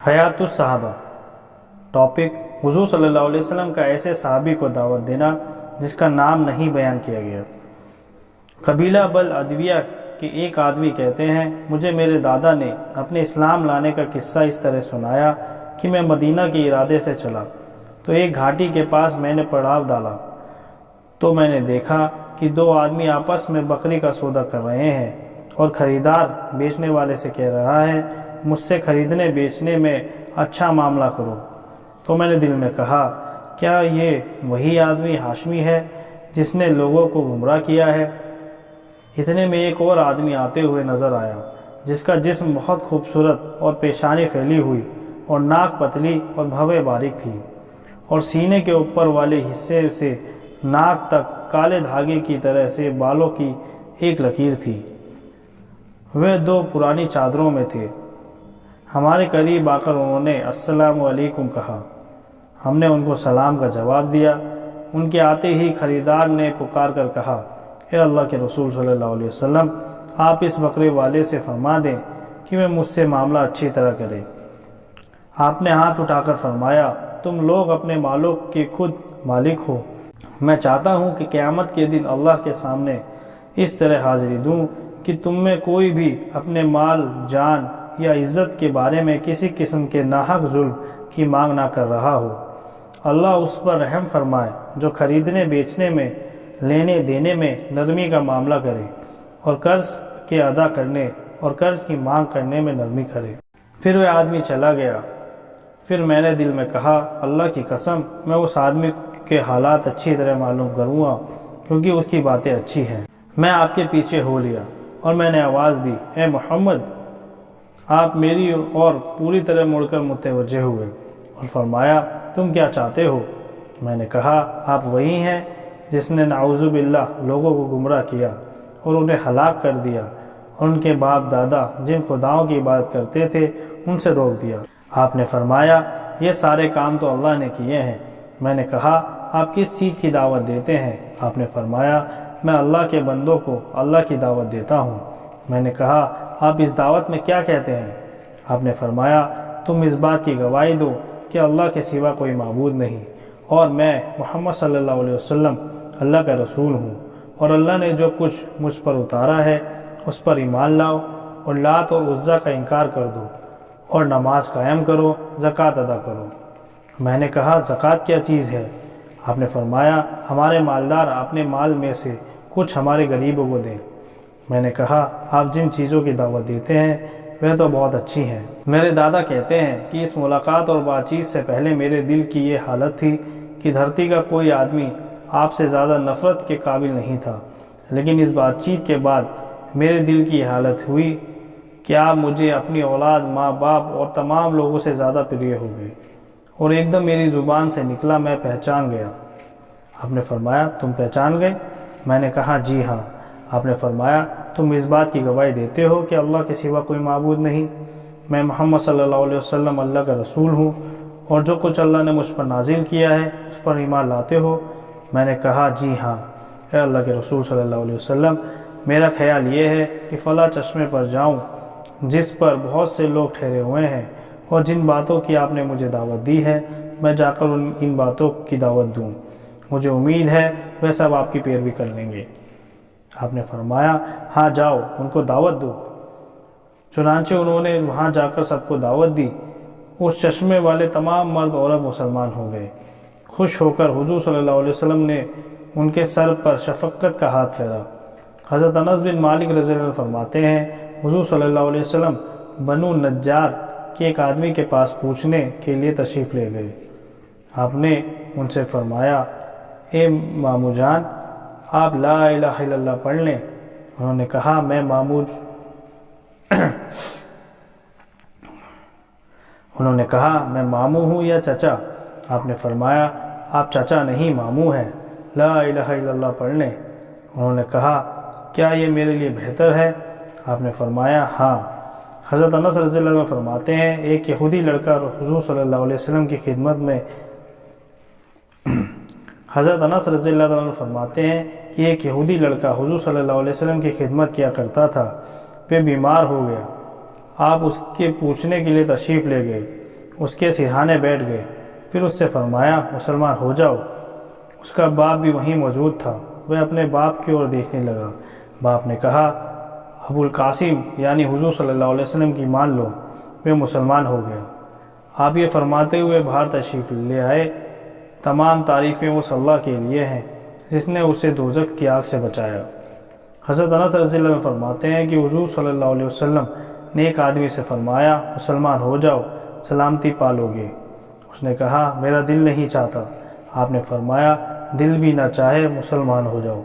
حیات الصحابہ۔ ٹاپک: حضور صلی اللہ علیہ وسلم کا ایسے صحابی کو دعوت دینا جس کا نام نہیں بیان کیا گیا۔ قبیلہ بل ادویہ کے ایک آدمی کہتے ہیں، مجھے میرے دادا نے اپنے اسلام لانے کا قصہ اس طرح سنایا کہ میں مدینہ کے ارادے سے چلا تو ایک گھاٹی کے پاس میں نے پڑاؤ ڈالا تو میں نے دیکھا کہ دو آدمی آپس میں بکری کا سودا کر رہے ہیں اور خریدار بیچنے والے سے کہہ رہا ہے، مجھ سے خریدنے بیچنے میں اچھا معاملہ کرو۔ تو میں نے دل میں کہا، کیا یہ وہی آدمی ہاشمی ہے جس نے لوگوں کو گمراہ کیا ہے؟ اتنے میں ایک اور آدمی آتے ہوئے نظر آیا جس کا جسم بہت خوبصورت اور پیشانی پھیلی ہوئی اور ناک پتلی اور بھویں باریک تھی اور سینے کے اوپر والے حصے سے ناک تک کالے دھاگے کی طرح سے بالوں کی ایک لکیر تھی۔ وہ دو پرانی چادروں میں تھے۔ ہمارے قریب آ کر انہوں نے السلام علیکم کہا۔ ہم نے ان کو سلام کا جواب دیا۔ ان کے آتے ہی خریدار نے پکار کر کہا، اے اللہ کے رسول صلی اللہ علیہ وسلم، آپ اس بکرے والے سے فرما دیں کہ میں مجھ سے معاملہ اچھی طرح کرے۔ آپ نے ہاتھ اٹھا کر فرمایا، تم لوگ اپنے مالوں کے خود مالک ہو۔ میں چاہتا ہوں کہ قیامت کے دن اللہ کے سامنے اس طرح حاضری دوں کہ تم میں کوئی بھی اپنے مال، جان یا عزت کے بارے میں کسی قسم کے ناحق ظلم کی مانگ نہ کر رہا ہو۔ اللہ اس پر رحم فرمائے جو خریدنے بیچنے میں، لینے دینے میں نرمی کا معاملہ کرے اور قرض کے ادا کرنے اور قرض کی مانگ کرنے میں نرمی کرے۔ پھر وہ آدمی چلا گیا۔ پھر میں نے دل میں کہا، اللہ کی قسم، میں اس آدمی کے حالات اچھی طرح معلوم کروں گا کیونکہ اس کی باتیں اچھی ہیں۔ میں آپ کے پیچھے ہو لیا اور میں نے آواز دی، اے محمد! آپ میری اور پوری طرح مڑ کر متوجہ ہوئے اور فرمایا، تم کیا چاہتے ہو؟ میں نے کہا، آپ وہی ہیں جس نے نعوذ باللہ لوگوں کو گمراہ کیا اور انہیں ہلاک کر دیا اور ان کے باپ دادا جن خداؤں کی عبادت کرتے تھے ان سے روک دیا۔ آپ نے فرمایا، یہ سارے کام تو اللہ نے کیے ہیں۔ میں نے کہا، آپ کس چیز کی دعوت دیتے ہیں؟ آپ نے فرمایا، میں اللہ کے بندوں کو اللہ کی دعوت دیتا ہوں۔ میں نے کہا، آپ اس دعوت میں کیا کہتے ہیں؟ آپ نے فرمایا، تم اس بات کی گواہی دو کہ اللہ کے سوا کوئی معبود نہیں اور میں محمد صلی اللہ علیہ وسلم اللہ کا رسول ہوں، اور اللہ نے جو کچھ مجھ پر اتارا ہے اس پر ایمان لاؤ اور لات اور عزا کا انکار کر دو اور نماز قائم کرو، زکوٰۃ ادا کرو۔ میں نے کہا، زکوٰۃ کیا چیز ہے؟ آپ نے فرمایا، ہمارے مالدار اپنے مال میں سے کچھ ہمارے غریبوں کو دیں۔ میں نے کہا، آپ جن چیزوں کی دعوت دیتے ہیں وہ تو بہت اچھی ہیں۔ میرے دادا کہتے ہیں کہ اس ملاقات اور بات چیت سے پہلے میرے دل کی یہ حالت تھی کہ دھرتی کا کوئی آدمی آپ سے زیادہ نفرت کے قابل نہیں تھا، لیکن اس بات چیت کے بعد میرے دل کی حالت ہوئی کہ آپ مجھے اپنی اولاد، ماں باپ اور تمام لوگوں سے زیادہ پریہ ہو گئے، اور ایک دم میری زبان سے نکلا، میں پہچان گیا۔ آپ نے فرمایا، تم پہچان گئے؟ میں نے کہا، جی ہاں۔ آپ نے فرمایا، تم اس بات کی گواہی دیتے ہو کہ اللہ کے سوا کوئی معبود نہیں، میں محمد صلی اللہ علیہ وسلم اللہ کا رسول ہوں، اور جو کچھ اللہ نے مجھ پر نازل کیا ہے اس پر ایمان لاتے ہو؟ میں نے کہا، جی ہاں۔ اے اللہ کے رسول صلی اللہ علیہ وسلم، میرا خیال یہ ہے کہ فلاں چشمے پر جاؤں جس پر بہت سے لوگ ٹھہرے ہوئے ہیں، اور جن باتوں کی آپ نے مجھے دعوت دی ہے میں جا کر ان باتوں کی دعوت دوں۔ مجھے امید ہے وہ سب آپ کی پیروی کر لیں گے۔ آپ نے فرمایا، ہاں جاؤ، ان کو دعوت دو۔ چنانچہ انہوں نے وہاں جا کر سب کو دعوت دی۔ اس چشمے والے تمام مرد عورت مسلمان ہو گئے۔ خوش ہو کر حضور صلی اللہ علیہ وسلم نے ان کے سر پر شفقت کا ہاتھ پھیرا۔ حضرت انس بن مالک رضی اللہ عنہ فرماتے ہیں، حضور صلی اللہ علیہ وسلم بنو نجار کے ایک آدمی کے پاس پوچھنے کے لیے تشریف لے گئے۔ آپ نے ان سے فرمایا، اے مامو جان، آپ لا الہ الا اللہ پڑھ لیں۔ انہوں نے کہا، میں ماموں ہوں یا چچا؟ آپ نے فرمایا، آپ چچا نہیں ماموں ہیں، لا الہ الا اللہ پڑھ لیں۔ انہوں نے کہا، کیا یہ میرے لیے بہتر ہے؟ آپ نے فرمایا، ہاں۔ حضرت انس رضی اللہ عنہ فرماتے ہیں، ایک یہودی لڑکا حضور صلی اللہ علیہ وسلم کی خدمت میں ایک یہودی لڑکا حضور صلی اللہ علیہ وسلم کی خدمت کیا کرتا تھا۔ وہ بیمار ہو گیا۔ آپ اس کے پوچھنے کے لیے تشریف لے گئے۔ اس کے سرہانے بیٹھ گئے، پھر اس سے فرمایا مسلمان ہو جاؤ۔ اس کا باپ بھی وہیں موجود تھا، وہ اپنے باپ کی اور دیکھنے لگا۔ باپ نے کہا ابو القاسم یعنی حضور صلی اللہ علیہ وسلم کی مان لو، وہ مسلمان ہو گیا۔ آپ یہ فرماتے ہوئے باہر تشریف لے آئے، تمام تعریفیں اس اللہ کے لیے ہیں جس نے اسے دوزخ کی آگ سے بچایا۔ حضرت انس رضی اللہ عنہ فرماتے ہیں کہ حضور صلی اللہ علیہ وسلم نے ایک آدمی سے فرمایا مسلمان ہو جاؤ، سلامتی پالو گے۔ اس نے کہا میرا دل نہیں چاہتا۔ آپ نے فرمایا دل بھی نہ چاہے مسلمان ہو جاؤ۔